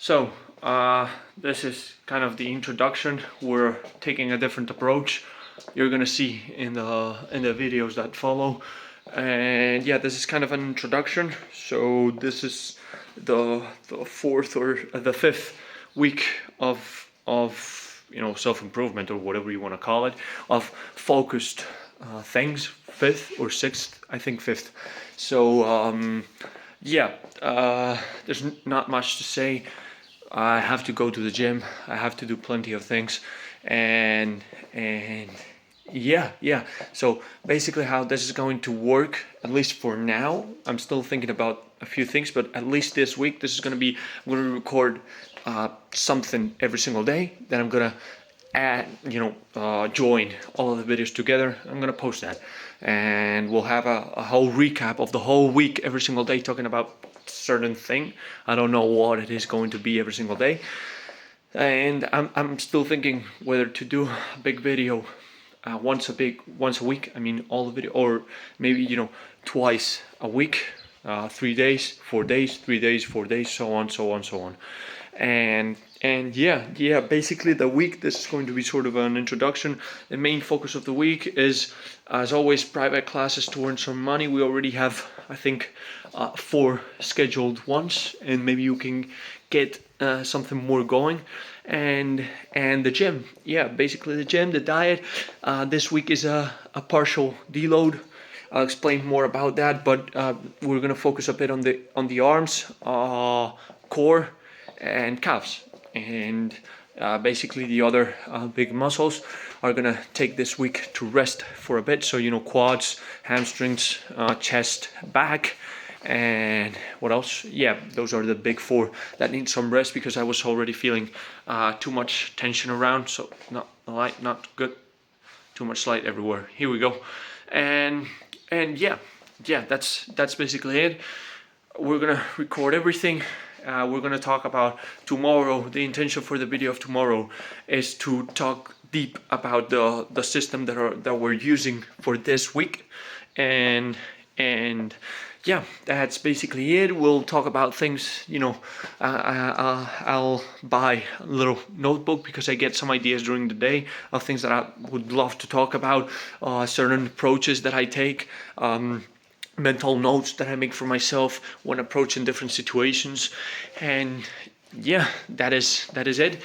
So this is kind of the introduction. We're taking a different approach. You're gonna see in the videos that follow. And yeah, this is kind of an introduction. So this is the fourth or the fifth week of self-improvement, or whatever you want to call it, of focused things. Fifth or sixth, I think fifth. So yeah, there's not much to say. I have to go to the gym. I have to do plenty of things, and yeah. So basically, how this is going to work, at least for now, I'm still thinking about a few things. But at least this week, this is going to be. I'm going to record something every single day. Then I'm gonna add, join all of the videos together. I'm gonna post that, and we'll have a whole recap of the whole week every single day, talking about certain thing. I don't know what it is going to be every single day, and I'm still thinking whether to do a big video once a week. I mean, all the video, or maybe twice a week, 3 days, 4 days, 3 days, 4 days, so on. And yeah, basically the week, this is going to be sort of an introduction. The main focus of the week is, as always, private classes to earn some money. We already have, I think, 4 scheduled ones, and maybe you can get something more going. And the gym, yeah, basically the gym, the diet. This week is a partial deload. I'll explain more about that, but we're gonna focus a bit on the arms, core, and calves, and basically the other big muscles are gonna take this week to rest for a bit. So quads, hamstrings, chest, back, and what else? Yeah, those are the big 4 that need some rest, because I was already feeling too much tension around. So not good. Too much light everywhere. Here we go. And yeah, that's basically it. We're gonna record everything. We're gonna talk about tomorrow. The intention for the video of tomorrow is to talk deep about the system that we're using for this week, and yeah, that's basically it. We'll talk about things. I'll buy a little notebook, because I get some ideas during the day of things that I would love to talk about, certain approaches that I take. Mental notes that I make for myself when approaching different situations. And yeah, that is it.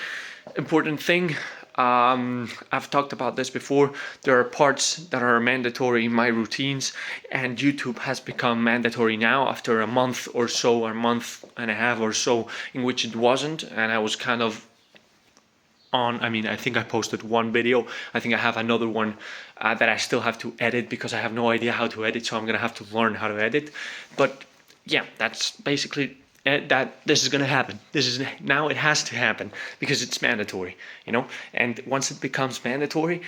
Important thing, I've talked about this before. There are parts that are mandatory in my routines, and YouTube has become mandatory now after a month or so, or a month and a half or so, in which it wasn't. And I was kind of I think I posted one video. I think I have another one that I still have to edit, because I have no idea how to edit, so I'm gonna have to learn how to edit. But yeah, that's basically that. This is gonna happen. Now it has to happen, because it's mandatory, and once it becomes mandatory,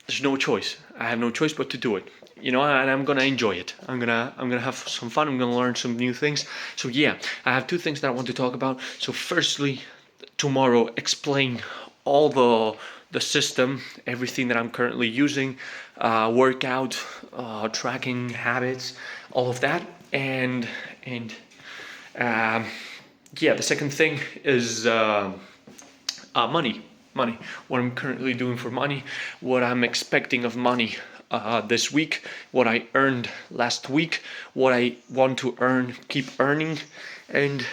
there's no choice. I have no choice but to do it, and I'm gonna enjoy it. I'm gonna have some fun. I'm gonna learn some new things. So yeah, I have 2 things that I want to talk about. So firstly, tomorrow, explain all the system, everything that I'm currently using, workout, tracking habits, all of that. And yeah, the second thing is money. What I'm currently doing for money, what I'm expecting of money this week, what I earned last week, what I want to keep earning. And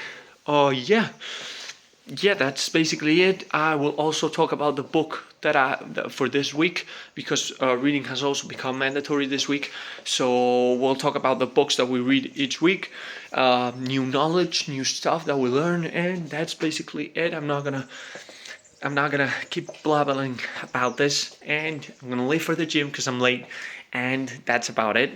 yeah, that's basically it. I will also talk about the book that for this week, because reading has also become mandatory this week. So we'll talk about the books that we read each week, new knowledge, new stuff that we learn, and that's basically it. I'm not gonna keep blabbering about this, and I'm gonna leave for the gym because I'm late, and that's about it.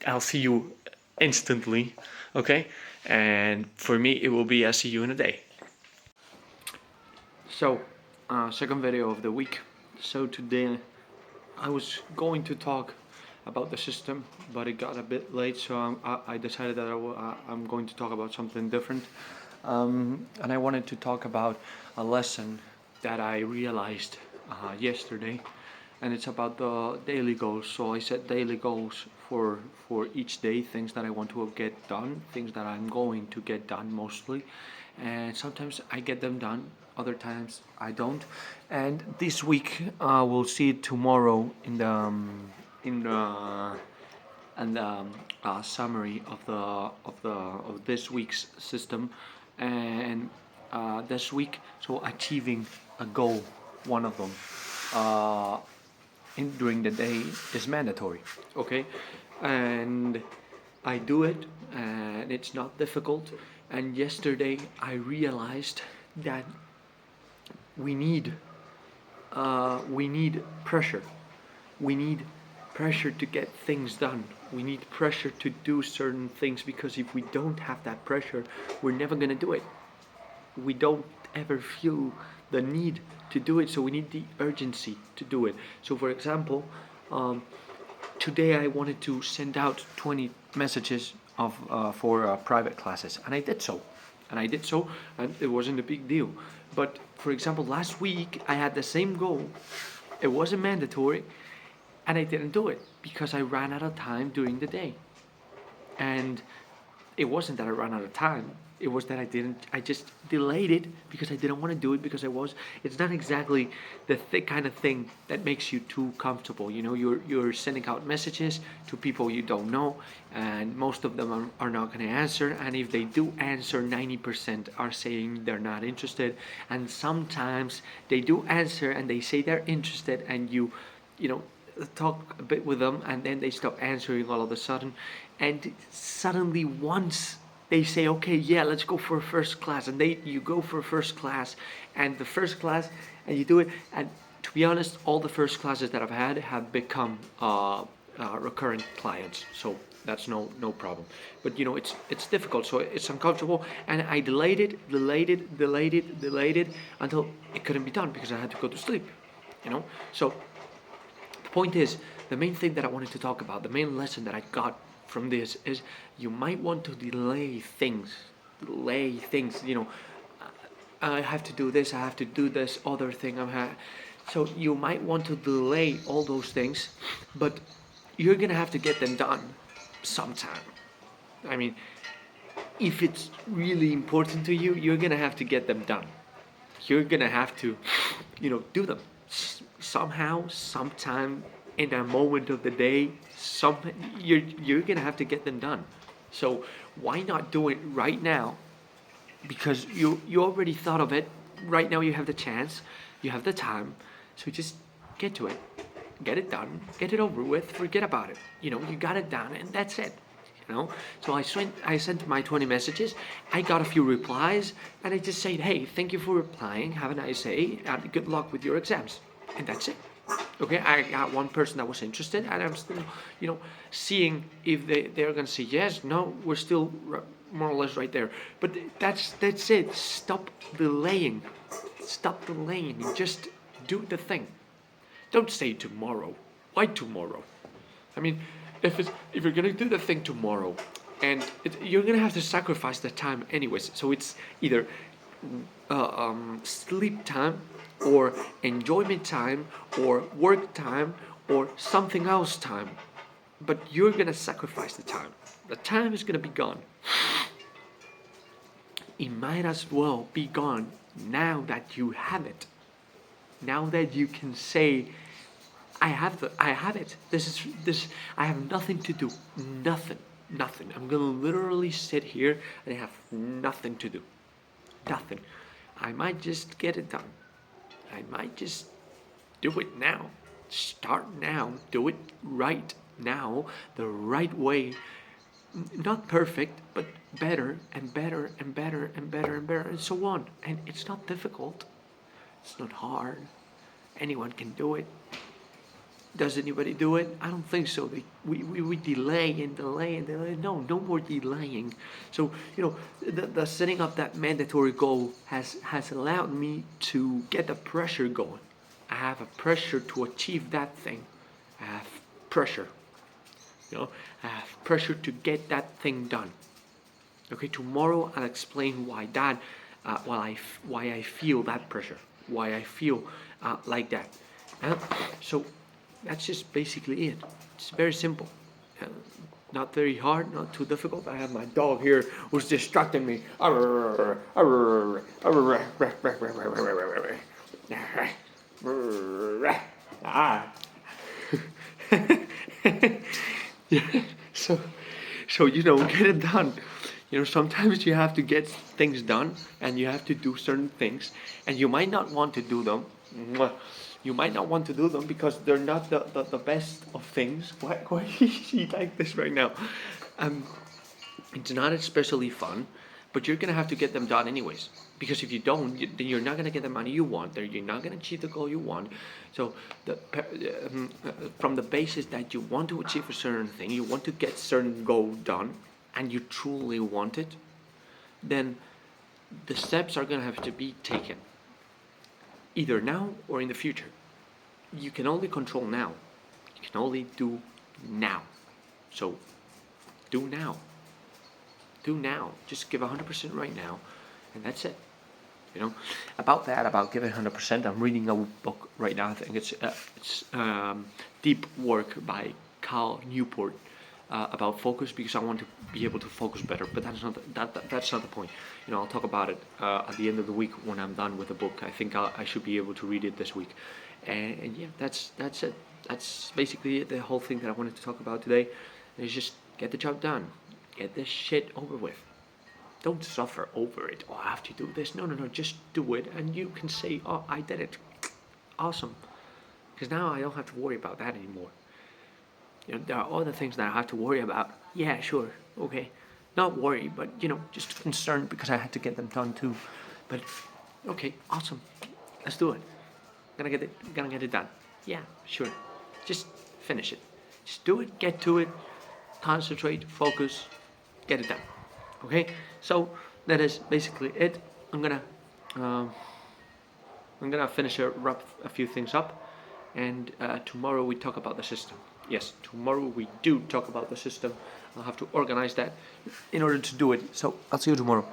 I'll see you instantly, okay? And for me, it will be I'll see you in a day. So, second video of the week. So today I was going to talk about the system, but it got a bit late, so I decided that I'm going to talk about something different. And I wanted to talk about a lesson that I realized yesterday, and it's about the daily goals. So I set daily goals for each day, things that I want to get done, things that I'm going to get done mostly. and sometimes I get them done, other times I don't. And this week we'll see it tomorrow in the and summary of this week's system, and this week, so achieving a goal, one of them, uh, during the day is mandatory. Okay, and I do it, and it's not difficult. And yesterday I realized that we need we need pressure. We need pressure to get things done. We need pressure to do certain things, because if we don't have that pressure, we're never going to do it. We don't ever feel the need to do it, so we need the urgency to do it. So, for example, today I wanted to send out 20 messages for private classes, and I did so. And it wasn't a big deal. But for example, last week I had the same goal. It wasn't mandatory, and I didn't do it because I ran out of time during the day. And it wasn't that I ran out of time. It was that I just delayed it because I didn't want to do it, because it's not exactly the kind of thing that makes you too comfortable. You know, you're sending out messages to people you don't know, and most of them are not going to answer. And if they do answer, 90% are saying they're not interested. And sometimes they do answer and they say they're interested, and you know, talk a bit with them, and then they stop answering all of a sudden. And suddenly, once they say, okay, yeah, let's go for a first class, and you go for a first class, and the first class, and you do it. And to be honest, all the first classes that I've had have become recurrent clients, so that's no problem. But you know, it's difficult, so it's uncomfortable, and I delayed it until it couldn't be done because I had to go to sleep. You know, so the point is, the main thing that I wanted to talk about, the main lesson that I got from this is, you might want to delay things. You know, I have to do this, I have to do this other thing. So you might want to delay all those things, but you're gonna have to get them done sometime. I mean, if it's really important to you, you're gonna have to get them done. You're gonna have to, you know, do them somehow, sometime, in a moment of the day. You're gonna have to get them done. So why not do it right now? Because you already thought of it. Right now you have the chance, you have the time, so just get to it, get it done, get it over with, forget about it. You know, you got it done, and that's it. You know, so I sent my 20 messages. I got a few replies, and I just said, hey, thank you for replying, have a nice day, and good luck with your exams. And that's it. Okay, I got one person that was interested, and I'm still, you know, seeing if they're gonna say yes, no. We're still more or less right there. But that's it. Stop delaying. Just do the thing. Don't say tomorrow. Why tomorrow? I mean, if you're gonna do the thing tomorrow, and you're gonna have to sacrifice the time anyways. So it's either sleep time, or enjoyment time, or work time, or something else time. But you're gonna sacrifice the time. The time is gonna be gone. It might as well be gone now that you have it. Now that you can say, I have it. This. I have nothing to do. Nothing. I'm gonna literally sit here and I have nothing to do. Nothing. I might just get it done. I might just do it now. Start now. Do it right now, the right way. Not perfect, but better and better and better and better and better, and so on. And it's not difficult. It's not hard. Anyone can do it. Does anybody do it? I don't think so. We delay and delay and delay. No more delaying. So, you know, the setting up that mandatory goal has allowed me to get the pressure going. I have a pressure to achieve that thing. I have pressure. You know, I have pressure to get that thing done. Okay, tomorrow I'll explain why I feel that pressure, why I feel like that. So that's just basically it. It's very simple. Not very hard, not too difficult. I have my dog here who's distracting me. Ah. Yeah. So, get it done. Sometimes you have to get things done, and you have to do certain things, and you might not want to do them. You might not want to do them because they're not the best of things. Why is he like this right now? Um, it's not especially fun, but you're gonna have to get them done anyways. Because if you don't, then you're not gonna get the money you want. Then you're not gonna achieve the goal you want. So, from the basis that you want to achieve a certain thing, you want to get certain goal done, and you truly want it, then the steps are gonna have to be taken, either now or in the future. You can only control now. You can only do now. So, do now. Do now. Just give 100% right now, and that's it. About giving 100%. I'm reading a book right now. I think it's Deep Work by Cal Newport, about focus, because I want to be able to focus better. But that's not the point. I'll talk about it at the end of the week when I'm done with the book. I think I should be able to read it this week, and yeah, that's it. That's basically it. The whole thing that I wanted to talk about today is just get the job done, get this shit over with. Don't suffer over it. Oh, I have to do this. No, no, no. Just do it, and you can say, "Oh, I did it. Awesome." Because now I don't have to worry about that anymore. There are other things that I have to worry about. Yeah, sure, okay. Not worry, but just concerned because I had to get them done too. But okay, awesome. Let's do it. Gonna get it done. Yeah, sure. Just finish it. Just do it. Get to it. Concentrate. Focus. Get it done. Okay. So that is basically it. I'm gonna um, finish wrap a few things up, and tomorrow we talk about the system. Yes, tomorrow we do talk about the system. I'll have to organize that in order to do it. So I'll see you tomorrow.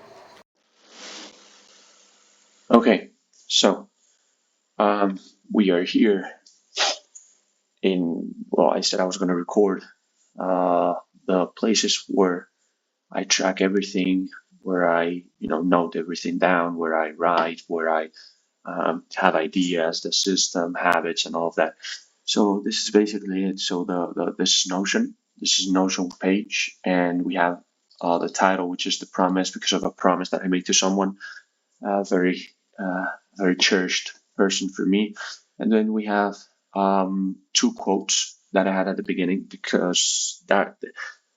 Okay, so we are here well, I said I was going to record uh, the places where I track everything, where I, note everything down, where I write, where I have ideas, the system, habits, and all of that. So this is basically it. So this is Notion. This is Notion page, and we have the title, which is the promise, because of a promise that I made to someone, very very cherished person for me. And then we have two quotes that I had at the beginning, because that,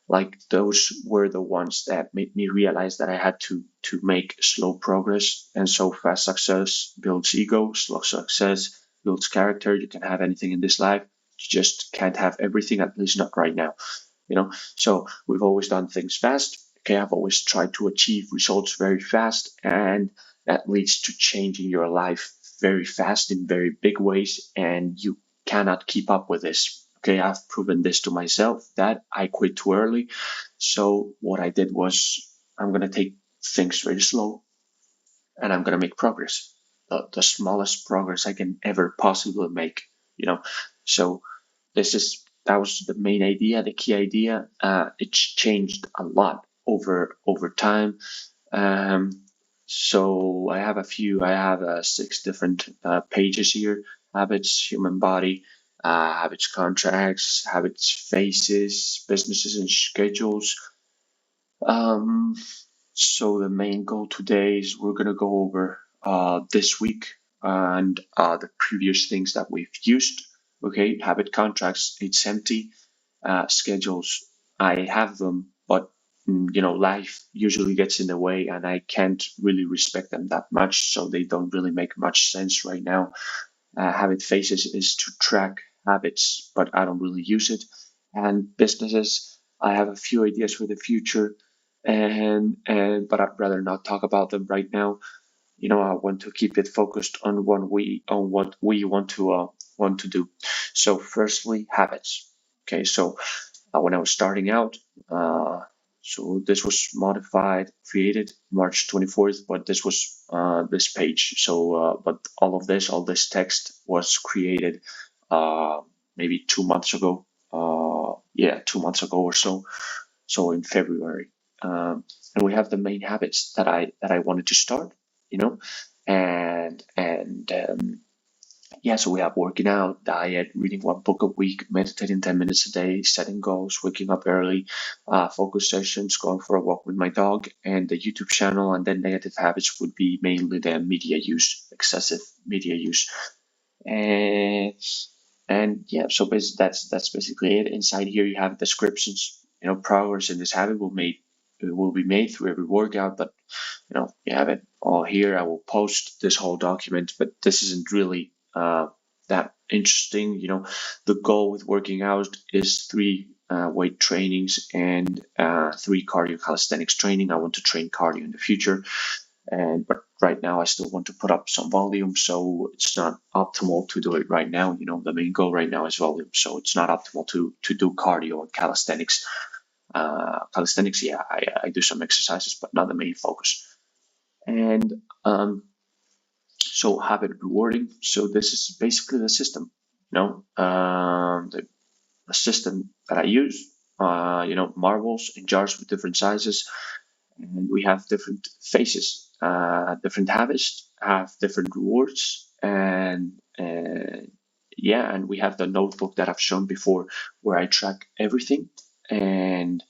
like, those were the ones that made me realize that I had to make slow progress. And so fast success builds ego, slow success builds character. You can have anything in this life, you just can't have everything, at least not right now. So we've always done things fast. Okay, I've always tried to achieve results very fast, and that leads to changing your life very fast in very big ways, and you cannot keep up with this. Okay, I've proven this to myself that I quit too early. So what I did was, I'm going to take things very slow, and I'm going to make progress, the smallest progress I can ever possibly make. you know so that was the main idea, the key idea. It's changed a lot over time. um, so I have six different pages here: habits, human body, habits, contracts, habits, faces, businesses, and schedules. um, so the main goal today is we're going to go over this week and the previous things that we've used. Okay, habit, contracts, it's empty. Schedules, I have them, but life usually gets in the way, and I can't really respect them that much, so they don't really make much sense right now. Habit, faces is to track habits, but I don't really use it. And businesses, I have a few ideas for the future, and but I'd rather not talk about them right now. I want to keep it focused on what we want to do. So firstly, habits. Okay, so when I was starting out, so this was modified, created March 24th, but this was this page. So, but all this text was created maybe 2 months ago, 2 months ago or so. So in February, and we have the main habits that I wanted to start, you know, and so we have working out, diet, reading one book a week, meditating 10 minutes a day, setting goals, waking up early, focus sessions, going for a walk with my dog, and the YouTube channel. And then negative habits would be mainly the media use, excessive media use. And so basically that's basically it. Inside here you have descriptions. Progress in this habit will be made through every workout, but you have it all here. I will post this whole document, but this isn't really that interesting. The goal with working out is 3 weight trainings and 3 cardio calisthenics training. I want to train cardio in the future, but right now I still want to put up some volume, so it's not optimal to do it right now. The main goal right now is volume, so it's not optimal to do cardio and calisthenics. Calisthenics, I do some exercises, but not the main focus. And so habit rewarding. So this is basically the system, the system that I use. Marbles in jars with different sizes, and we have different phases. Different habits have different rewards, and we have the notebook that I've shown before, where I track everything, and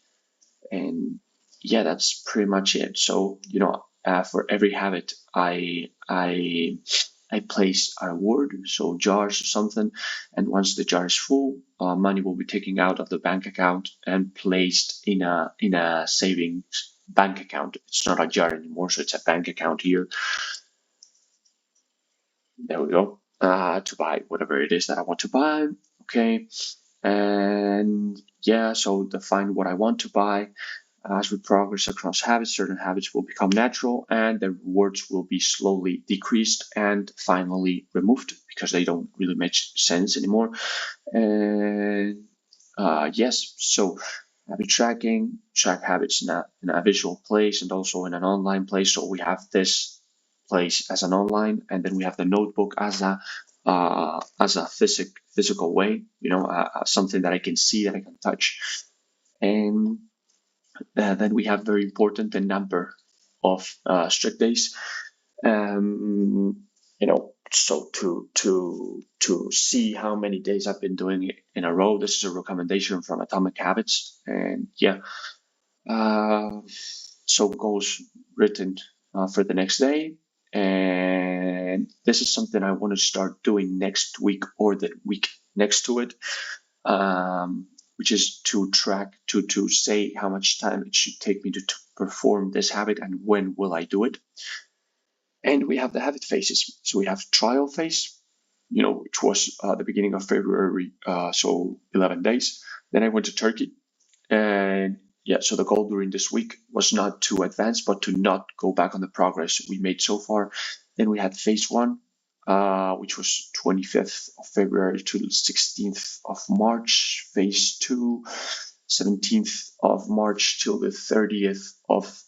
that's pretty much it. So for every habit, I place a reward, so jars or something, and once the jar is full, money will be taken out of the bank account and placed in a savings bank account. It's not a jar anymore, so it's a bank account here. There we go. To buy whatever it is that I want to buy. Okay. And so define what I want to buy. As we progress across habits, certain habits will become natural and the rewards will be slowly decreased and finally removed because they don't really make sense anymore. And so habit tracking, track habits in a visual place and also in an online place. So we have this place as an online, and then we have the notebook as a physical way, something that I can see, that I can touch. And then we have, very important, the number of strict days. So to see how many days I've been doing it in a row. This is a recommendation from Atomic Habits, and so goals written for the next day. And this is something I want to start doing next week or the week next to it, which is to track, to say how much time it should take me to perform this habit and when will I do it. And we have the habit phases. So we have trial phase, which was the beginning of February, so 11 days. Then I went to Turkey, and so the goal during this week was not to advance, but to not go back on the progress we made so far. Then we had phase 1, which was 25th of February to the 16th of March. Phase 2, 17th of March till the 30th of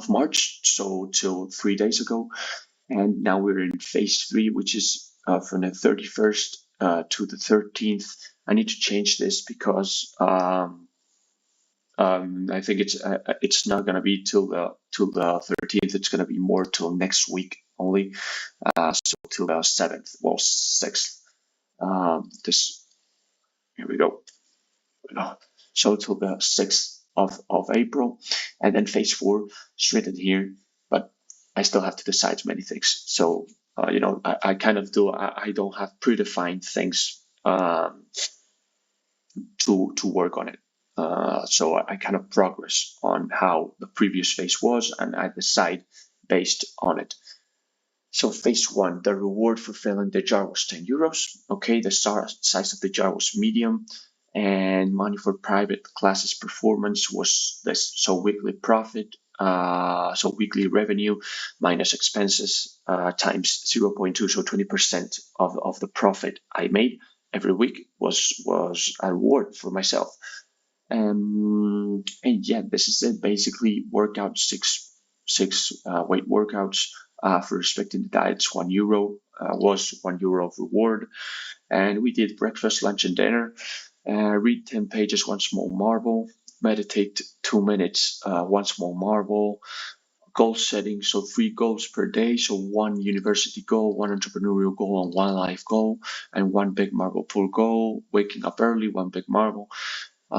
March, so till 3 days ago. And now we're in phase 3, which is from the 31st to the 13th. I need to change this because I think it's not going to be till the 13th. It's going to be more till next week only. So till the 7th, well, 6th. Here we go. So till the 6th of April, and then phase 4 straight in here. But I still have to decide many things. So I kind of do. I don't have predefined things to work on it. So I kind of progress on how the previous phase was, and I decide based on it. So phase 1, the reward for filling the jar was 10 euros. Okay, the size of the jar was medium, and money for private classes performance was this. So weekly profit, so weekly revenue minus expenses times 0.2, so 20% of the profit I made every week was a reward for myself. And this is it. Basically, workout six weight workouts. For respecting the diets, €1 was €1 of reward, and we did breakfast, lunch, and dinner. Read 10 pages, one small marble. Meditate 2 minutes, one small marble. Goal setting, so 3 goals per day. So 1 university goal, 1 entrepreneurial goal, and 1 life goal, and 1 big marble pool goal. Waking up early, 1 big marble.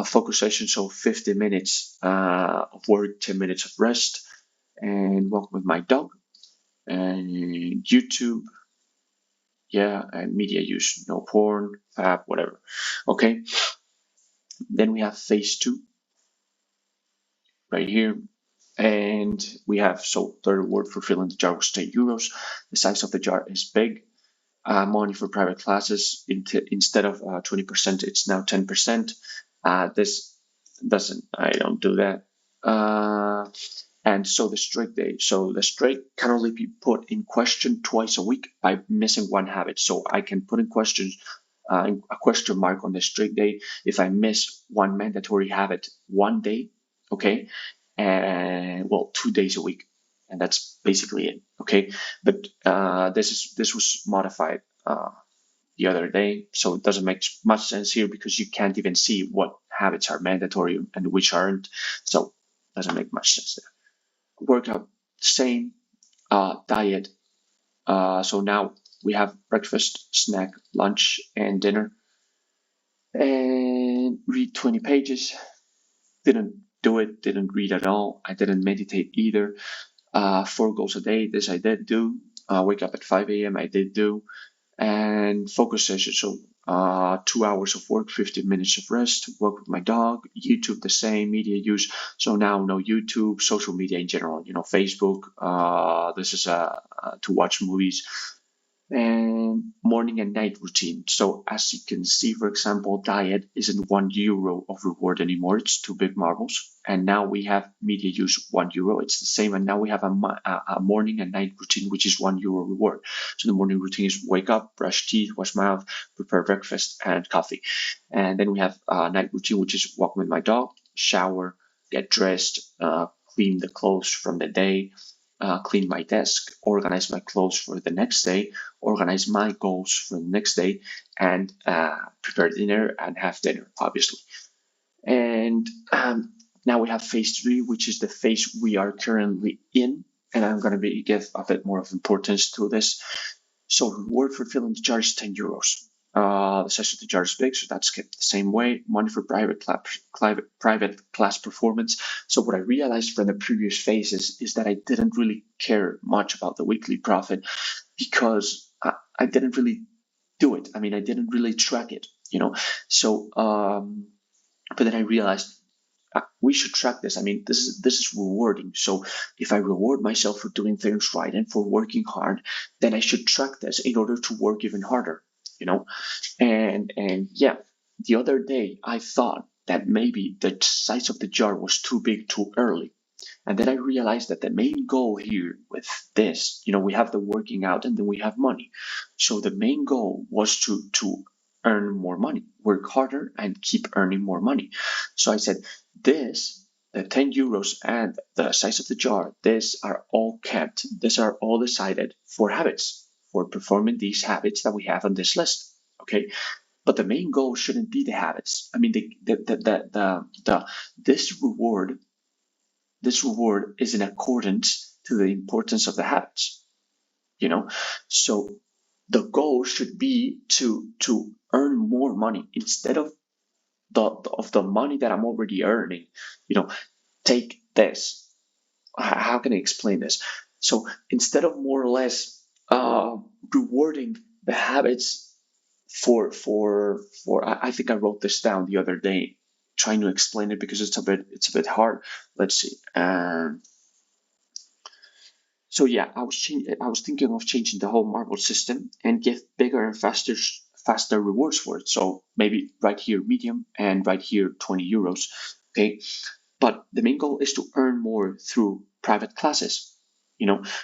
Focus session, so 50 minutes of work, 10 minutes of rest, and walk with my dog. And YouTube, yeah, and media use, no porn, fab, whatever. Okay. Then we have phase 2 right here. And we have, so the reward for filling the jar was 10 euros. The size of the jar is big. Money for private classes, instead of 20%, it's now 10%. This doesn't, I don't do that. And so the strike day. So the strike can only be put in question twice a week by missing one habit. So I can put in question a question mark on the strike day if I miss one mandatory habit one day, okay, and well, 2 days a week, and that's basically it, okay. But this was modified the other day, so it doesn't make much sense here because you can't even see what habits are mandatory and which aren't, so it doesn't make much sense there. Workout, same. Diet, so now we have breakfast, snack, lunch, and dinner. And read 20 pages. Didn't do it, didn't read at all. I didn't meditate either. 4 goals a day, this I did do. Wake up at 5 a.m., I did do. And focus session, so 2 hours of work, 15 minutes of rest, work with my dog. YouTube, the same. Media use, so now no YouTube. Social media in general, Facebook. This is to watch movies. And morning and night routine. So as you can see, for example, diet isn't €1 of reward anymore. It's 2 big marbles. And now we have media use €1. It's the same. And now we have a morning and night routine, which is €1 reward. So the morning routine is wake up, brush teeth, wash mouth, prepare breakfast, and coffee. And then we have a night routine, which is walk with my dog, shower, get dressed, clean the clothes from the day, clean my desk, organize my clothes for the next day, organize my goals for the next day, and prepare dinner and have dinner, obviously. And now we have phase 3, which is the phase we are currently in. And I'm going to give a bit more of importance to this. So reward for filling the jar is €10. The size of the jar is big, so that's kept the same way. Money for private class performance. So what I realized from the previous phases is that I didn't really care much about the weekly profit because I didn't really do it. I mean, I didn't really track it, So, but then I realized we should track this. I mean, this is rewarding. So if I reward myself for doing things right and for working hard, then I should track this in order to work even harder, And yeah, the other day I thought that maybe the size of the jar was too big too early. And then I realized that the main goal here with this, we have the working out and then we have money. So the main goal was to earn more money, work harder and keep earning more money. So I said, the 10 euros and the size of the jar, these are all kept. These are all decided for habits, for performing these habits that we have on this list. Okay. But the main goal shouldn't be the habits. I mean, this reward is in accordance to the importance of the habits, So the goal should be to earn more money instead of the money that I'm already earning. Take this. How can I explain this? So instead of more or less rewarding the habits for I think I wrote this down the other day, trying to explain it because it's a bit hard. Let's see. So yeah, I was thinking of changing the whole marble system and give bigger and faster rewards for it. So maybe right here medium and right here 20 euros. Okay, but the main goal is to earn more through private classes.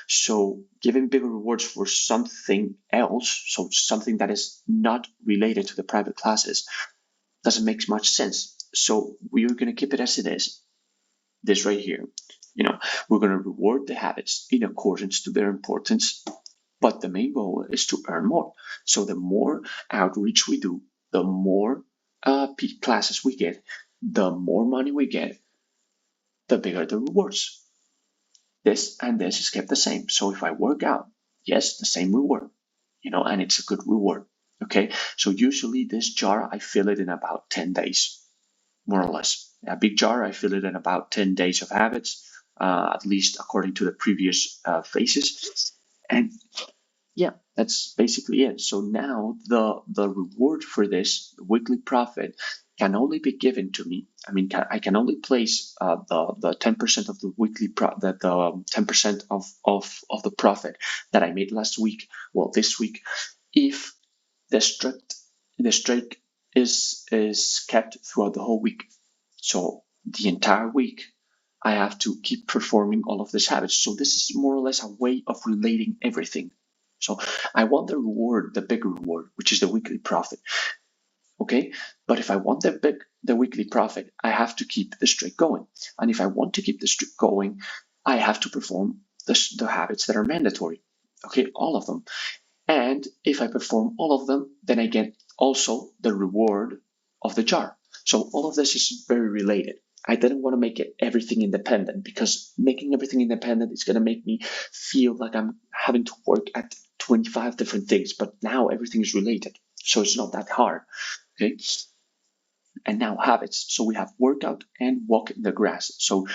So giving bigger rewards for something else, so something that is not related to the private classes, doesn't make much sense. So we are going to keep it as it is. This right here. We're going to reward the habits in accordance to their importance, but the main goal is to earn more. So the more outreach we do, the more peak classes we get, the more money we get, the bigger the rewards. This and this is kept the same. So if I work out, yes, the same reward, and it's a good reward. Okay, so usually this jar I fill it in about 10 days, more or less. A big jar I fill it in about 10 days of habits, at least according to the previous phases. And yeah, that's basically it. So now the reward for this, the weekly profit, can only be given to me. I mean, I can only place the 10% of the weekly the 10% of the profit that I made last week. Well, this week, if the streak is kept throughout the whole week. So the entire week, I have to keep performing all of these habits. So this is more or less a way of relating everything. So I want the reward, the big reward, which is the weekly profit. Okay, but if I want the weekly profit, I have to keep the streak going. And if I want to keep the streak going, I have to perform the habits that are mandatory. Okay, all of them. And if I perform all of them, then I get also the reward of the jar. So all of this is very related. I didn't want to make it everything independent, because making everything independent is going to make me feel like I'm having to work at 25 different things. But now everything is related, so it's not that hard. Okay. And now habits. So we have workout and walk in the grass. So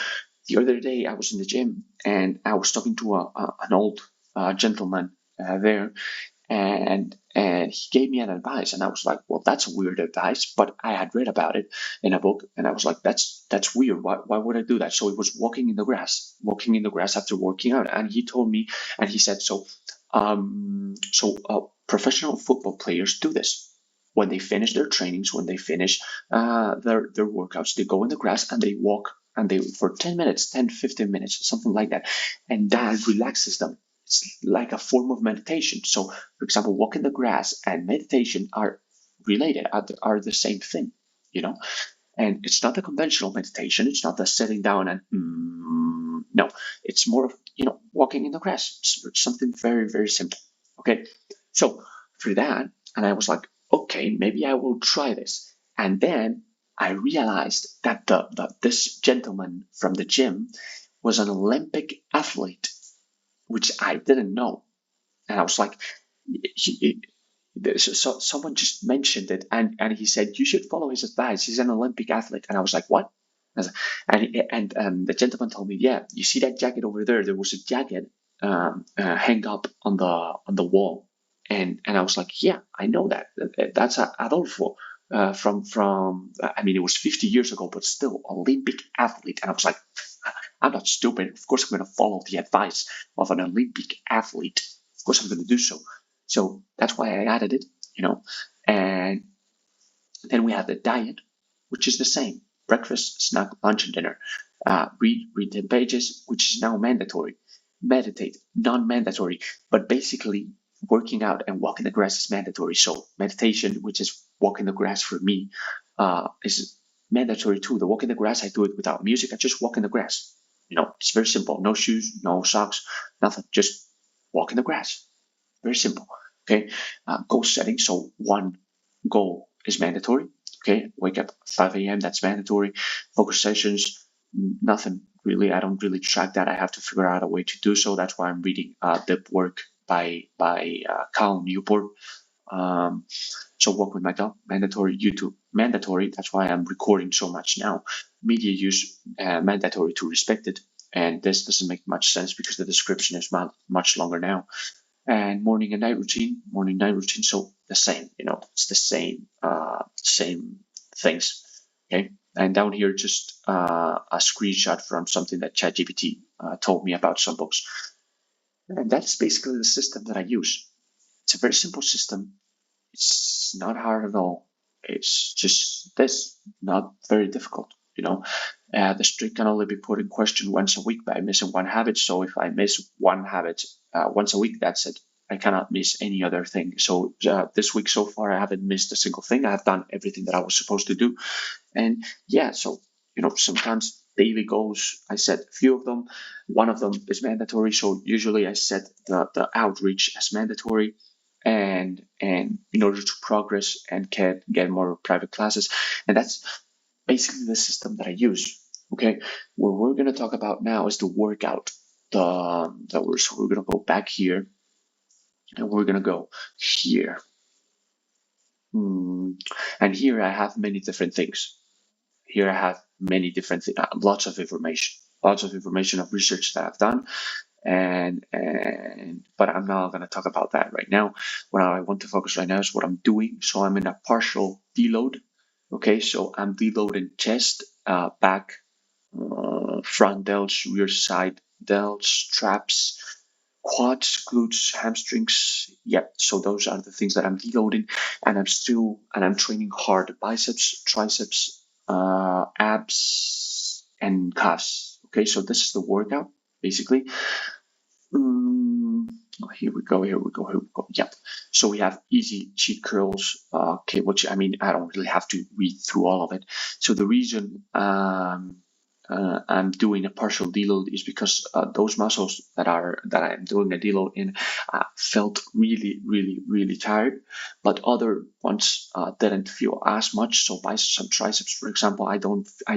the other day I was in the gym and I was talking to an old gentleman there, and he gave me an advice, and I was like, well, that's weird advice, but I had read about it in a book, and I was like, that's weird. Why would I do that? So it was walking in the grass after working out, and he told me, and he said, professional football players do this. When they finish their trainings, when they finish their workouts, they go in the grass and they walk, and they for 10 minutes, 10 15 minutes, something like that, and that relaxes them. It's like a form of meditation. So, for example, walk in the grass and meditation are related, are the same thing, you know. And it's not a conventional meditation. It's not the sitting down and no. It's more of walking in the grass. It's something very very simple. Okay, so for that, and I was like, okay, maybe I will try this. And then I realized that this gentleman from the gym was an Olympic athlete, which I didn't know. And I was like, he, someone just mentioned it, and he said you should follow his advice. He's an Olympic athlete, and I was like, what? And the gentleman told me, yeah, you see that jacket over there? There was a jacket hang up on the wall, and I was like, yeah, I know that. That's Adolfo. From I mean, it was 50 years ago, but still Olympic athlete. And I was like, I'm not stupid. Of course, I'm going to follow the advice of an Olympic athlete. Of course, I'm going to do so. So that's why I added it, And then we have the diet, which is the same: breakfast, snack, lunch, and dinner. Read 10 pages, which is now mandatory. Meditate, non-mandatory, but basically working out and walking the grass is mandatory. So meditation, which is walking the grass for me, is mandatory too. The walk in the grass, I do it without music. I just walk in the grass. It's very simple. No shoes, no socks, nothing. Just walk in the grass. Very simple. Okay. Goal setting. So one goal is mandatory. Okay. Wake up 5 a.m. That's mandatory. Focus sessions. Nothing really. I don't really track that. I have to figure out a way to do so. That's why I'm reading Deep Work by Cal Newport. So work with my dog, mandatory. YouTube, mandatory. That's why I'm recording so much now. Media use, mandatory to respect it. And this doesn't make much sense because the description is much longer now. And morning and night routine, morning night routine. So the same, it's the same things. Okay. And down here, just a screenshot from something that ChatGPT told me about some books. And that's basically the system that I use. It's a very simple system. It's not hard at all. It's just this, not very difficult. The streak can only be put in question once a week by missing one habit. So if I miss one habit once a week, that's it. I cannot miss any other thing. So this week so far, I haven't missed a single thing. I have done everything that I was supposed to do. And yeah, so sometimes daily goals, I set a few of them. One of them is mandatory. So usually I set the outreach as mandatory. and in order to progress and get more private classes. And that's basically the system that I use. Okay, what we're going to talk about now is the workout. So we're going to go back here, and we're going to go here. And here I have many different things. Here I have many different things, lots of information of research that I've done. But I'm not going to talk about that right now. What I want to focus right now is what I'm doing. So I'm in a partial deload. Okay, so I'm deloading chest, back, front delts, rear side delts, traps, quads, glutes, hamstrings. Yep. So those are the things that I'm deloading, and I'm training hard: biceps, triceps, abs, and calves. Okay. So this is the workout basically. Here we go. Yep. So we have easy cheat curls. Okay, which I mean, I don't really have to read through all of it. So the reason I'm doing a partial deload is because those muscles that I'm doing a deload in felt really tired, but other ones didn't feel as much. So biceps and triceps, for example, I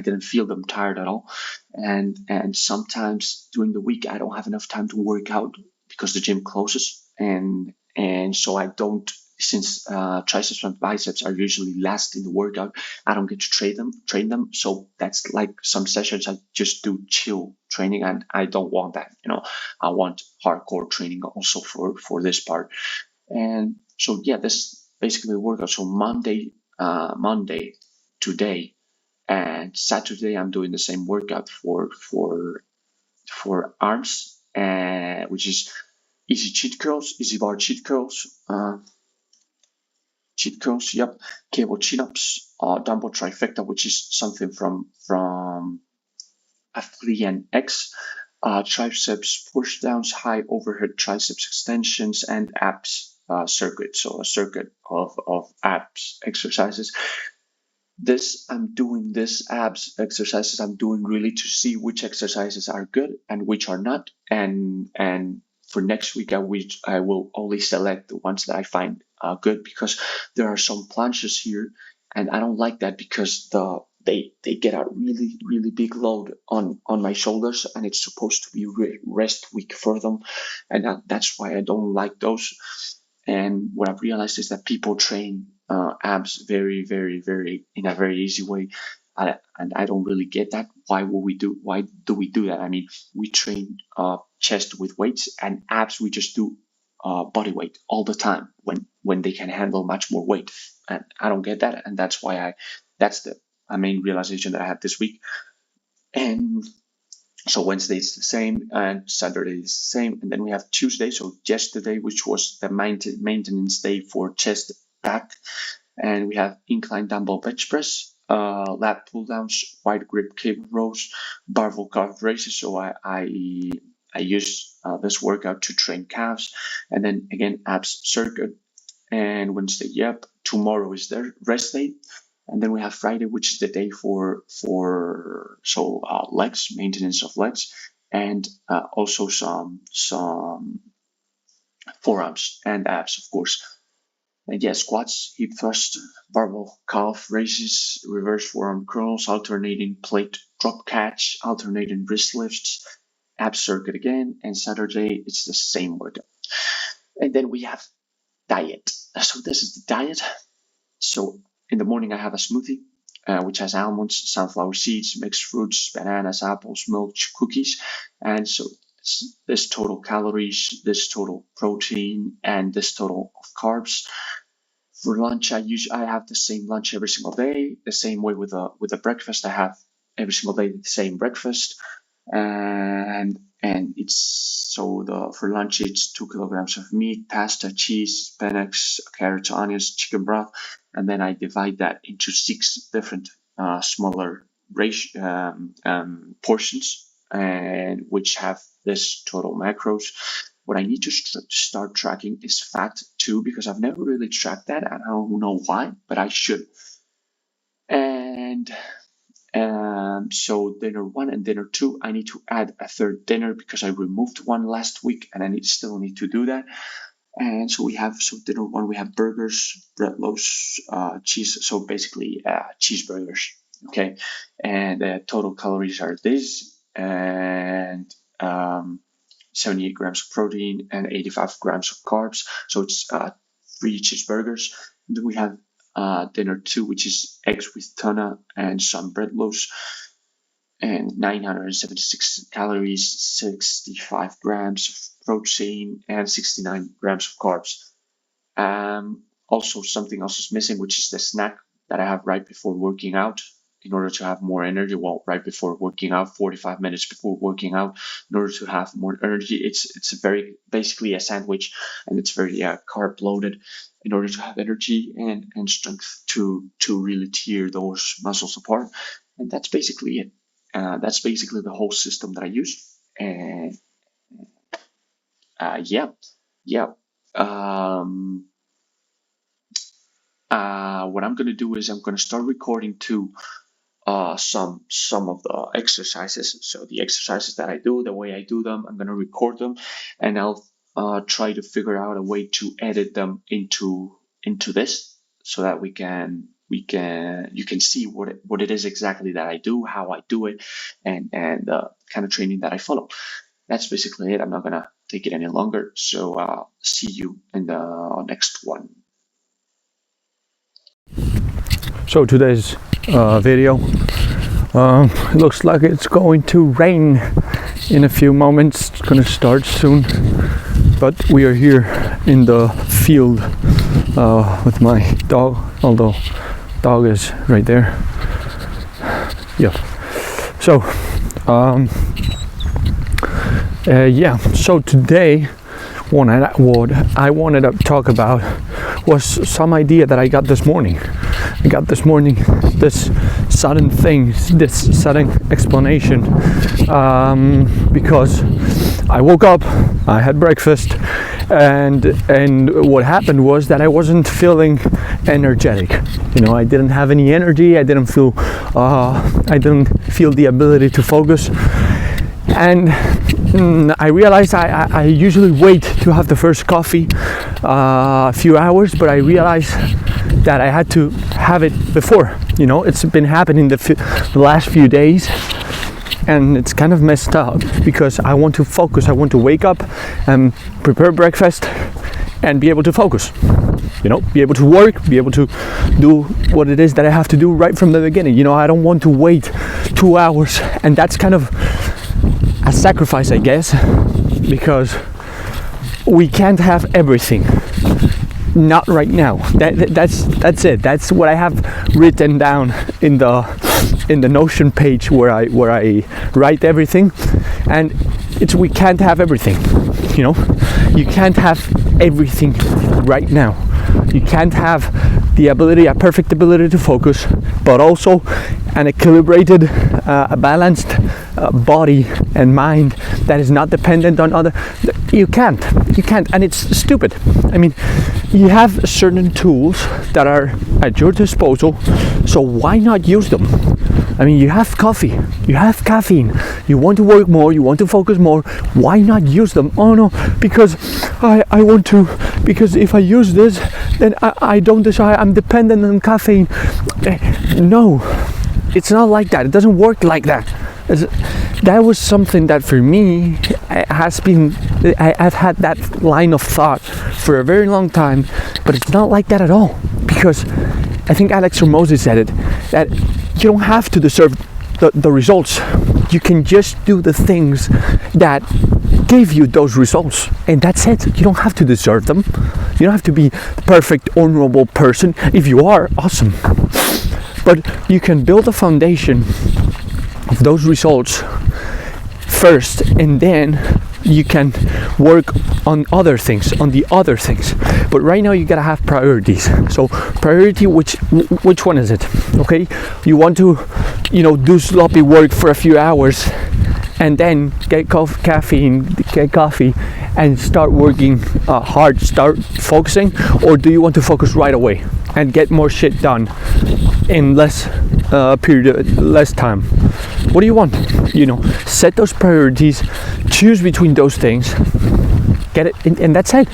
didn't feel them tired at all. And sometimes during the week I don't have enough time to work out because the gym closes, and so I don't. Since triceps and biceps are usually last in the workout, I don't get to train them. So that's like some sessions I just do chill training, and I don't want that. I want hardcore training also for this part. And so yeah, this basically the workout. So Monday today and Saturday I'm doing the same workout for arms, which is easy cheat curls, easy bar cheat curls. Cheat codes, yep. Cable chin-ups, dumbbell trifecta, which is something from Athlean X, triceps push downs, high overhead triceps extensions, and abs circuit. So a circuit of abs exercises. I'm doing this abs exercises. I'm doing really to see which exercises are good and which are not. And for next week, I will only select the ones that I find good, because there are some planches here, and I don't like that because they get a really big load on my shoulders, and it's supposed to be rest week for them, and that's why I don't like those. And what I've realized is that people train abs very in a very easy way, and I don't really get that. Why do we do that? I mean, we train chest with weights, and abs we just do body weight all the time when they can handle much more weight, and I don't get that. And that's the main realization that I had this week. And so Wednesday is the same, and Saturday is the same, and then we have Tuesday. So yesterday, which was the maintenance day for chest, back, and we have incline dumbbell bench press, lat pull downs, wide grip cable rows, barbell calf raises. So I use this workout to train calves, and then again abs circuit. And Wednesday, yep. Tomorrow is their rest day. And then we have Friday, which is the day for legs, maintenance of legs, and also some forearms and abs, of course. And yeah, squats, hip thrust, barbell calf raises, reverse forearm curls, alternating plate drop catch, alternating wrist lifts, ab circuit again. And Saturday it's the same workout. And then we have diet. So this is the diet. So in the morning, I have a smoothie, which has almonds, sunflower seeds, mixed fruits, bananas, apples, milk, cookies. And so this total calories, this total protein, and this total of carbs. For lunch, I have the same lunch every single day. The same way with the breakfast, I have every single day the same breakfast. And it's for lunch it's 2 kilograms of meat, pasta, cheese, spinach, carrots, onions, chicken broth, and then I divide that into 6 different smaller portions, and which have this total macros. What I need to start tracking is fat too, because I've never really tracked that, and I don't know why, but I should. And so dinner 1 and dinner 2, I need to add a third dinner because I removed one last week, and I still need to do that. And so dinner one, we have burgers, bread loaves, cheese. So basically cheeseburgers. Okay. And total calories are this, and 78 grams of protein and 85 grams of carbs. So it's 3 cheeseburgers. And then we have dinner 2, which is eggs with tuna and some bread loaves, and 976 calories, 65 grams of protein, and 69 grams of carbs. Also, something else is missing, which is the snack that I have right before working out in order to have more energy. Well, right before working out, 45 minutes before working out, in order to have more energy. It's a very basically a sandwich, and it's very carb loaded in order to have energy and strength to really tear those muscles apart. And that's basically it. That's basically the whole system that I use. And yeah. What I'm gonna do is I'm gonna start recording too some of the exercises. So the exercises that I do, the way I do them, I'm gonna record them, and I'll try to figure out a way to edit them into this, so that you can see what it is exactly that I do, how I do it, and the kind of training that I follow. That's basically it. I'm not gonna take it any longer. So see you in the next one. So today's video looks like it's going to rain in a few moments. It's gonna start soon, but we are here in the field with my dog, although dog is right there. Yeah. So so today what I wanted to talk about was some idea that I got this morning. This sudden thing, this sudden explanation, because I woke up, I had breakfast, and what happened was that I wasn't feeling energetic. I didn't have any energy. I didn't feel the ability to focus. And I realized I usually wait to have the first coffee a few hours, but I realized that I had to have it before. It's been happening the last few days, and it's kind of messed up because I want to focus. I want to wake up and prepare breakfast and be able to focus. Be able to work, be able to do what it is that I have to do right from the beginning. I don't want to wait 2 hours, and that's kind of a sacrifice, I guess, because we can't have everything. Not right now. That's it. That's what I have written down in the Notion page where I write everything, and we can't have everything. You can't have everything right now. You can't have a perfect ability to focus, but also an equilibrated, balanced body and mind that is not dependent on other. You can't, and it's stupid. I mean, you have certain tools that are at your disposal, so why not use them? I mean, you have coffee, you have caffeine, you want to work more, you want to focus more, why not use them? Oh no, because I want to, because if I use this, then I don't decide, I'm dependent on caffeine. No, it's not like that. It doesn't work like that. That was something that for me I've had that line of thought for a very long time, but it's not like that at all, because I think Alex Hormozi said it, that you don't have to deserve the results. You can just do the things that give you those results, and that's it. You don't have to deserve them. You don't have to be the perfect, honorable person. If you are, awesome. But you can build a foundation of those results first, and then you can work on the other things. But right now you gotta have priorities. So priority, which one is it? Okay, you want to do sloppy work for a few hours and then get coffee and start working hard, start focusing? Or do you want to focus right away and get more shit done in less time? What do you want? Set those priorities, choose between those things, get it, and that's it.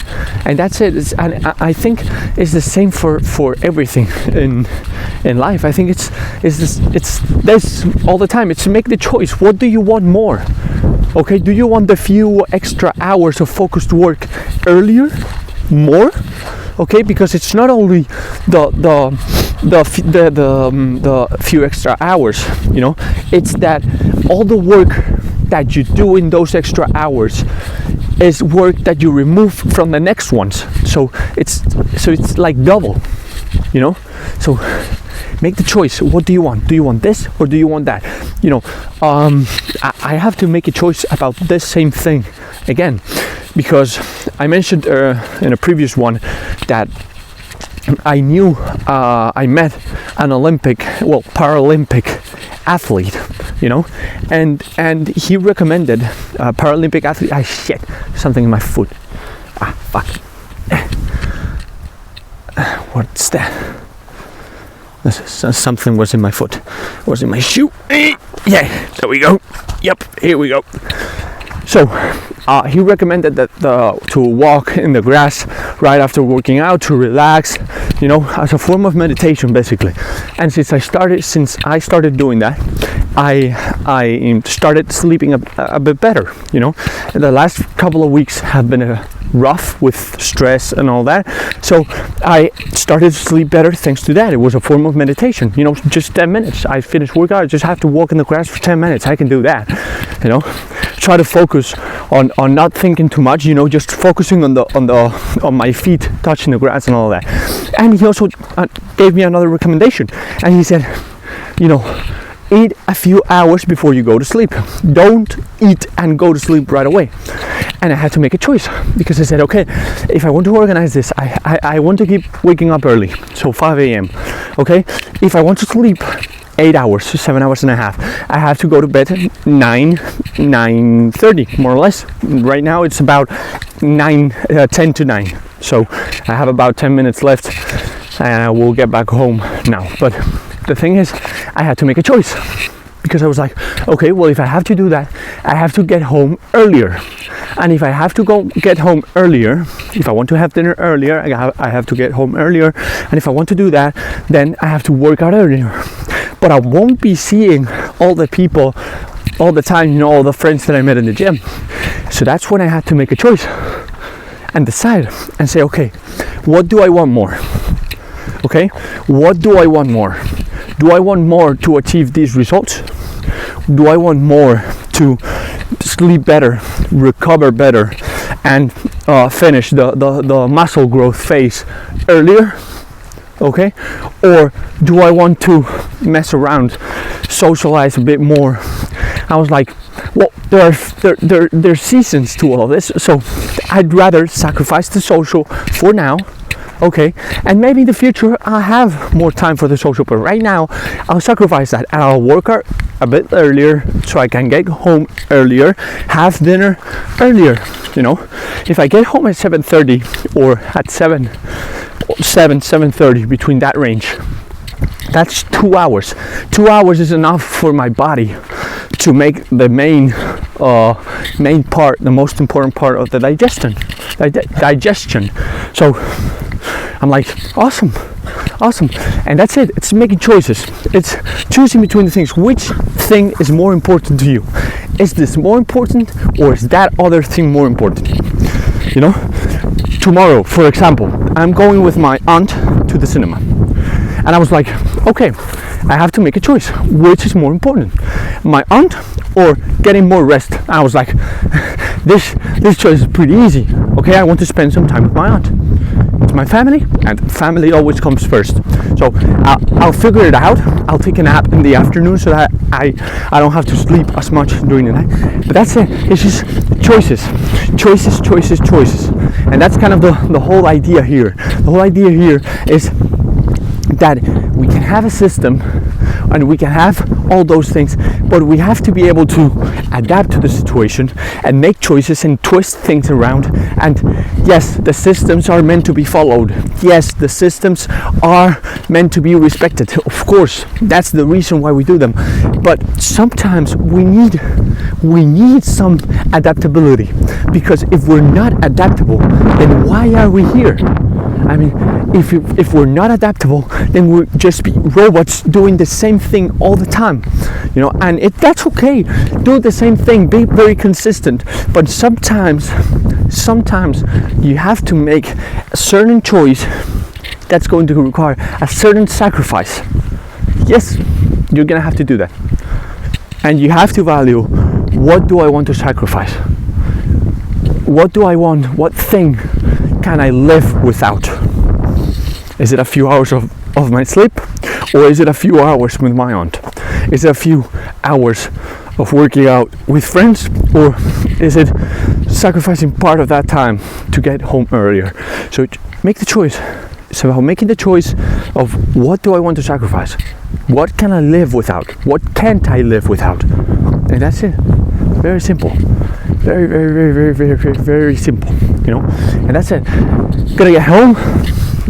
And that's it. And I think it's the same for everything in life. I think it's this all the time. It's to make the choice. What do you want more? Okay, do you want the few extra hours of focused work earlier, more? Okay, because it's not only the few extra hours, you know, it's that all the work that you do in those extra hours is work that you remove from the next ones. So it's like double, you know. So make the choice. What do you want? Do you want this or do you want that? You know, I have to make a choice about this same thing again, because I mentioned in a previous one that I knew I met an Paralympic athlete, you know, and he recommended a Paralympic athlete. Shit, something in my foot. Fuck. What's that? Something was in my foot. Was in my shoe. Yeah, there we go. Yep, here we go. So he recommended that to walk in the grass right after working out, to relax, you know, as a form of meditation, basically. And since I started doing that, I started sleeping a bit better, you know. And the last couple of weeks have been rough with stress and all that, so I started to sleep better thanks to that. It was a form of meditation, you know, just 10 minutes. I finished workout, I just have to walk in the grass for 10 minutes. I can do that, you know. Try to focus on not thinking too much, you know, just focusing on my feet touching the grass and all that. And he also gave me another recommendation, and he said, you know, eat a few hours before you go to sleep. Don't eat and go to sleep right away. And I had to make a choice, because I said, okay, if I want to organize this, I want to keep waking up early, so 5 a.m. Okay, if I want to sleep 8 hours, 7 hours and a half, I have to go to bed at 9:30, more or less. Right now it's about 10 to 9, so I have about 10 minutes left, and I will get back home now. But the thing is, I had to make a choice, because I was like, okay, well, if I have to do that, I have to get home earlier. And if I have to get home earlier, if I want to have dinner earlier, I have to get home earlier. And if I want to do that, then I have to work out earlier. But I won't be seeing all the people all the time, you know, all the friends that I met in the gym. So that's when I had to make a choice and decide and say, okay, what do I want more? Okay, what do I want more? Do I want more to achieve these results? Do I want more to sleep better, recover better, and finish the muscle growth phase earlier? Okay, or do I want to mess around, socialize a bit more? I was like, well, there's seasons to all this, so I'd rather sacrifice the social for now. Okay, and maybe in the future I'll have more time for the social, but right now I'll sacrifice that and I'll work out a bit earlier so I can get home earlier, have dinner earlier. You know, if I get home at 7:30 or at 7:30, between that range, that's 2 hours. 2 hours is enough for my body to make the main part, the most important part of the digestion. So I'm like, awesome, and that's it. It's making choices. It's choosing between the things. Which thing is more important to you? Is this more important, or is that other thing more important? You know, tomorrow, for example, I'm going with my aunt to the cinema, and I was like, okay, I have to make a choice. Which is more important, my aunt or getting more rest? And I was like, this choice is pretty easy. Okay, I want to spend some time with my aunt. It's my family, and family always comes first. So I'll figure it out. I'll take a nap in the afternoon so that I don't have to sleep as much during the night. But that's it. It's just choices, and that's kind of the whole idea here. The whole idea here is that we can have a system and we can have all those things, but we have to be able to adapt to the situation and make choices and twist things around. And yes, the systems are meant to be followed. Yes, the systems are meant to be respected. Of course, that's the reason why we do them. But sometimes we need some adaptability, because if we're not adaptable, then why are we here? I mean, if we're not adaptable, then we'll just be robots doing the same thing all the time, and that's okay. Do the same thing, be very consistent, but sometimes you have to make a certain choice that's going to require a certain sacrifice. Yes, you're gonna have to do that, and you have to value, what do I want to sacrifice? What do I want? What thing can I live without? Is it a few hours of my sleep, or is it a few hours with my aunt? Is it a few hours of working out with friends, or is it sacrificing part of that time to get home earlier? So make the choice. It's about making the choice of, what do I want to sacrifice? What can I live without? What can't I live without? And that's it. Very simple. Very, very, very, very, very, very, very simple. And that's it. Gonna get home.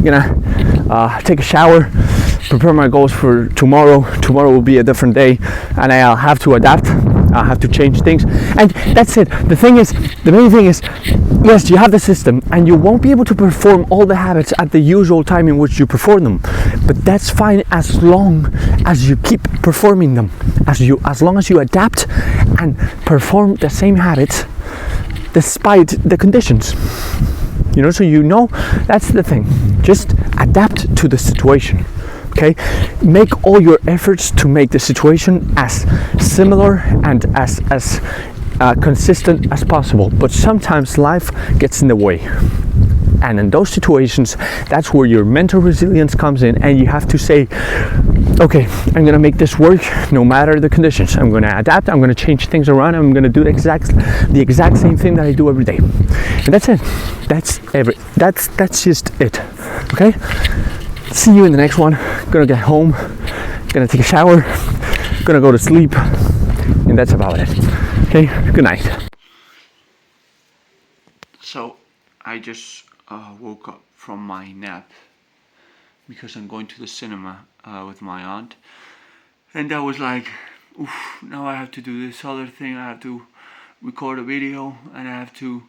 Gonna take a shower, prepare my goals for tomorrow. Tomorrow will be a different day, and I'll have to adapt. I'll have to change things, and that's it. The main thing is, yes, you have the system, and you won't be able to perform all the habits at the usual time in which you perform them, but that's fine as long as you keep performing them, as long as you adapt and perform the same habits despite the conditions. So that's the thing. Just adapt to the situation. Okay, make all your efforts to make the situation as similar and as consistent as possible. But sometimes life gets in the way, and in those situations, that's where your mental resilience comes in, and you have to say, okay, I'm gonna make this work no matter the conditions. I'm gonna adapt. I'm gonna change things around. I'm gonna do the exact same thing that I do every day, and that's it. That's just it. Okay. See you in the next one. Gonna get home, gonna take a shower, gonna go to sleep, and that's about it. Okay, good night. So I just woke up from my nap because I'm going to the cinema with my aunt, and I was like, oof, now I have to do this other thing. I have to record a video, and I have to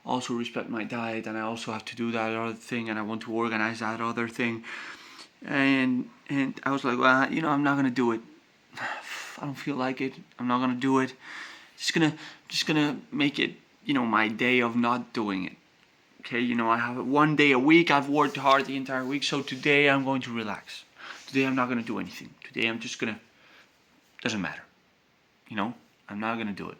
also respect my diet, and I also have to do that other thing, and I want to organize that other thing, and I was like, well, I'm not gonna do it. I don't feel like it. I'm not gonna do it. Just gonna make it, my day of not doing it. Okay, I have one day a week. I've worked hard the entire week, so today I'm going to relax. Today I'm not gonna do anything. Today I'm just gonna, doesn't matter. I'm not gonna do it.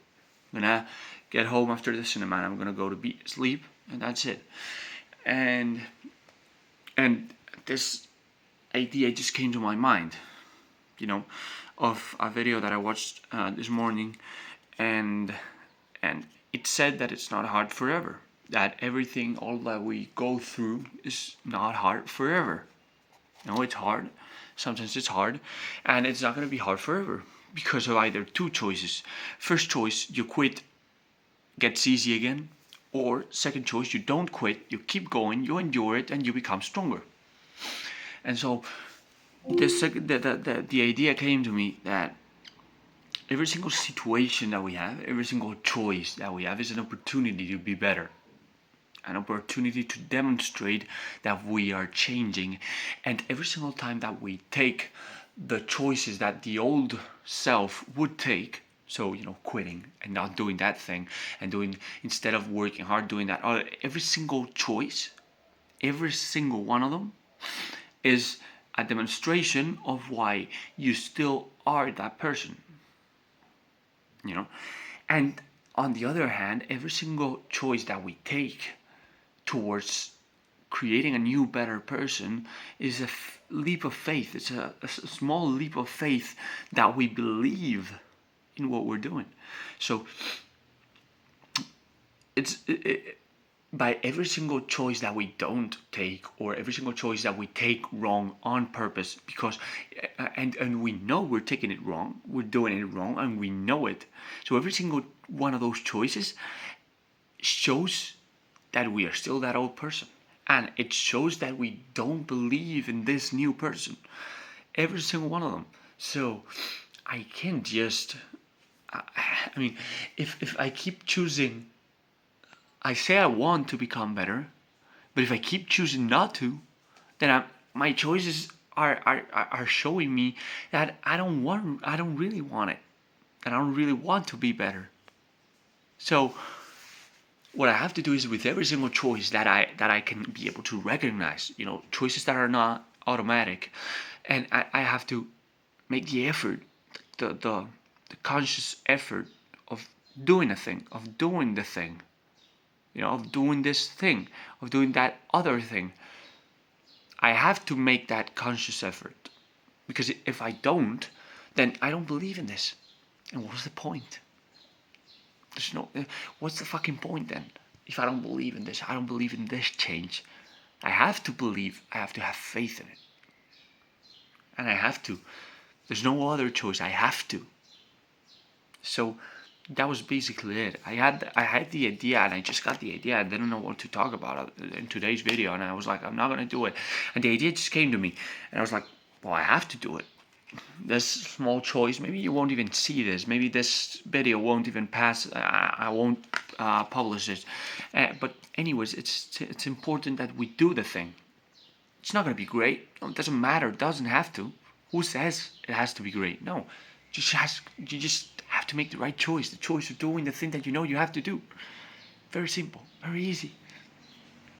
I'm gonna get home after the cinema, and I'm gonna go to sleep, and that's it. And this idea just came to my mind, of a video that I watched this morning, and it said that it's not hard forever. That everything, all that we go through, is not hard forever. No, it's hard. Sometimes it's hard, and it's not gonna be hard forever because of either two choices. First choice, you quit, gets easy again, or second choice, you don't quit, you keep going, you endure it, and you become stronger. And so the idea came to me that every single situation that we have, every single choice that we have, is an opportunity to be better, an opportunity to demonstrate that we are changing. And every single time that we take the choices that the old self would take, so quitting and not doing that thing, and doing, instead of working hard, doing that, every single choice, every single one of them is a demonstration of why you still are that person. And on the other hand, every single choice that we take towards creating a new, better person is a leap of faith. It's a small leap of faith that we believe in what we're doing. So by every single choice that we don't take, or every single choice that we take wrong on purpose, because and we know we're taking it wrong, we're doing it wrong, and we know it. So every single one of those choices shows that we are still that old person, and it shows that we don't believe in this new person, every single one of them. So I can't just I mean, if I keep choosing, I say I want to become better, but if I keep choosing not to, then my choices are showing me that I don't really want it, that I don't really want to be better. So what I have to do is, with every single choice that I can be able to recognize, choices that are not automatic, and I have to make the effort, the conscious effort of doing a thing, of doing the thing, of doing this thing, of doing that other thing. I have to make that conscious effort, because if I don't, then I don't believe in this. And what's the point? There's no. What's the fucking point then? If I don't believe in this, I don't believe in this change. I have to believe. I have to have faith in it, and I have to. There's no other choice. I have to. So that was basically it. I had the idea, and I just got the idea. I didn't know what to talk about in today's video, and I was like, I'm not gonna do it. And the idea just came to me, and I was like, well, I have to do it. This small choice, maybe you won't even see this. Maybe this video won't even pass. I won't publish it. But anyways, it's important that we do the thing. It's not gonna be great. It doesn't matter. It doesn't have to. Who says it has to be great? No, you just have to make the right choice. The choice of doing the thing that you know you have to do. Very simple, very easy.